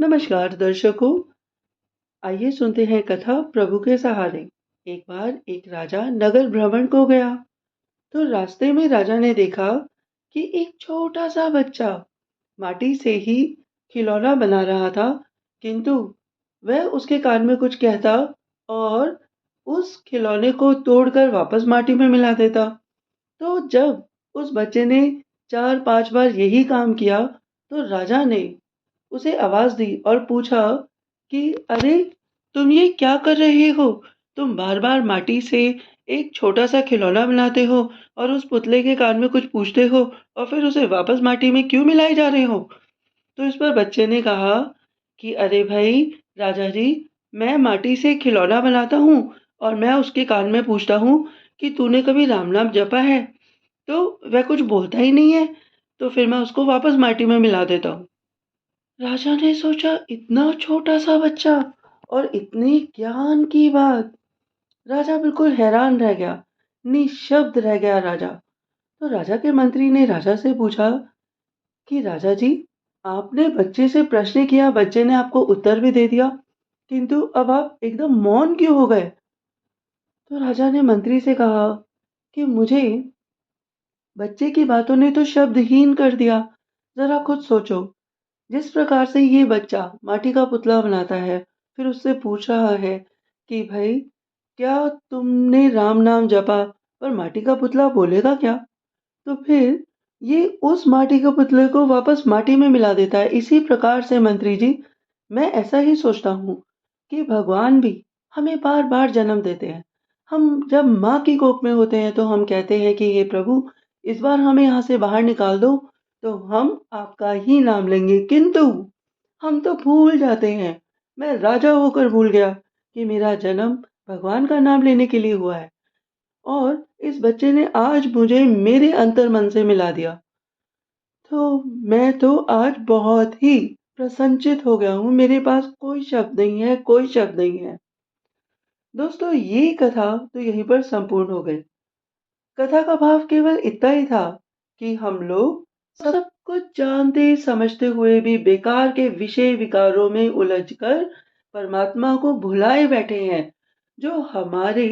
नमस्कार दर्शकों, आइए सुनते हैं कथा प्रभु के सहारे। एक बार एक राजा नगर भ्रमण को गया, तो रास्ते में राजा ने देखा कि एक छोटा सा बच्चा माटी से ही खिलौना बना रहा था, किंतु वह उसके कान में कुछ कहता और उस खिलौने को तोड़कर वापस माटी में मिला देता। तो जब उस बच्चे ने 4-5 बार यही काम किया, तो राजा ने उसे आवाज दी और पूछा कि अरे तुम ये क्या कर रहे हो? तुम बार-बार माटी से एक छोटा-सा खिलौना बनाते हो और उस पुतले के कान में कुछ पूछते हो और फिर उसे वापस माटी में क्यों मिलाए जा रहे हो? तो इस पर बच्चे ने कहा कि अरे भाई राजा जी, मैं माटी से खिलौना बनाता हूँ और मैं उसके कान में पूछता हूँ कि तूने कभी राम नाम जपा है? तो वह कुछ बोलता ही नहीं है, तो फिर मैं उसको वापस माटी में मिला देता हूँ। राजा ने सोचा, इतना छोटा सा बच्चा और इतने ज्ञान की बात। राजा बिल्कुल हैरान रह गया, निशब्द रह गया राजा। तो राजा के मंत्री ने राजा से पूछा कि राजा जी, आपने बच्चे से प्रश्न किया, बच्चे ने आपको उत्तर भी दे दिया, किंतु अब आप एकदम मौन क्यों हो गए? तो राजा ने मंत्री से कहा कि मुझे बच्चे की बातों ने तो शब्दहीन कर दिया। जरा खुद सोचो, जिस प्रकार से ये बच्चा माटी का पुतला बनाता है, फिर उससे पूछ रहा है कि भाई क्या तुमने राम नाम जपा, पर माटी का पुतला बोलेगा क्या? तो फिर ये उस माटी के पुतले को वापस माटी में मिला देता है। इसी प्रकार से मंत्री जी, मैं ऐसा ही सोचता हूँ कि भगवान भी हमें बार बार जन्म देते हैं। हम जब माँ की कोख में होते हैं तो हम कहते हैं कि हे प्रभु, इस बार हमें यहाँ से बाहर निकाल दो, तो हम आपका ही नाम लेंगे, किंतु हम तो भूल जाते हैं। मैं राजा होकर भूल गया कि मेरा जन्म भगवान का नाम लेने के लिए हुआ है, और इस बच्चे ने आज मुझे मेरे अंतर मन से मिला दिया। तो मैं तो आज बहुत ही प्रसन्नचित हो गया हूँ। मेरे पास कोई शब्द नहीं है, कोई शब्द नहीं है। दोस्तों, ये कथा तो यहीं पर संपूर्ण हो गई। कथा का भाव केवल इतना ही था कि हम लोग सब कुछ जानते समझते हुए भी बेकार के विषय विकारों में उलझकर परमात्मा को भुलाए बैठे हैं, जो हमारे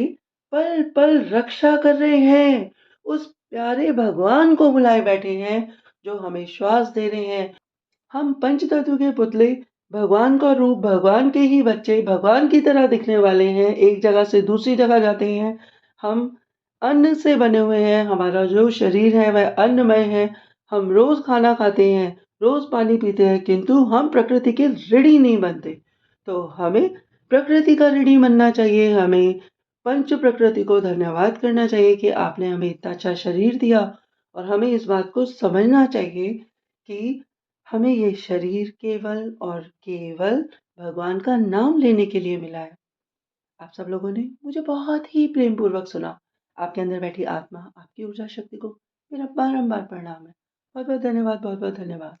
पल पल रक्षा कर रहे हैं। उस प्यारे भगवान को भुलाए बैठे हैं, जो हमें श्वास दे रहे हैं। हम पंचतत्व के पुतले, भगवान का रूप, भगवान के ही बच्चे, भगवान की तरह दिखने वाले हैं, एक जगह से दूसरी जगह जाते हैं। हम अन्न से बने हुए हैं, हमारा जो शरीर है वह अन्नमय है। हम रोज खाना खाते हैं, रोज पानी पीते हैं, किंतु हम प्रकृति के ऋणी नहीं बनते। तो हमें प्रकृति का ऋणी बनना चाहिए। हमें पंच प्रकृति को धन्यवाद करना चाहिए कि आपने हमें इतना अच्छा शरीर दिया, और हमें इस बात को समझना चाहिए कि हमें ये शरीर केवल और केवल भगवान का नाम लेने के लिए मिला है। आप सब लोगों ने मुझे बहुत ही प्रेम पूर्वक सुना। आपके अंदर बैठी आत्मा, आपकी ऊर्जा शक्ति को मेरा बारंबार प्रणाम है। बहुत बहुत धन्यवाद, बहुत बहुत धन्यवाद।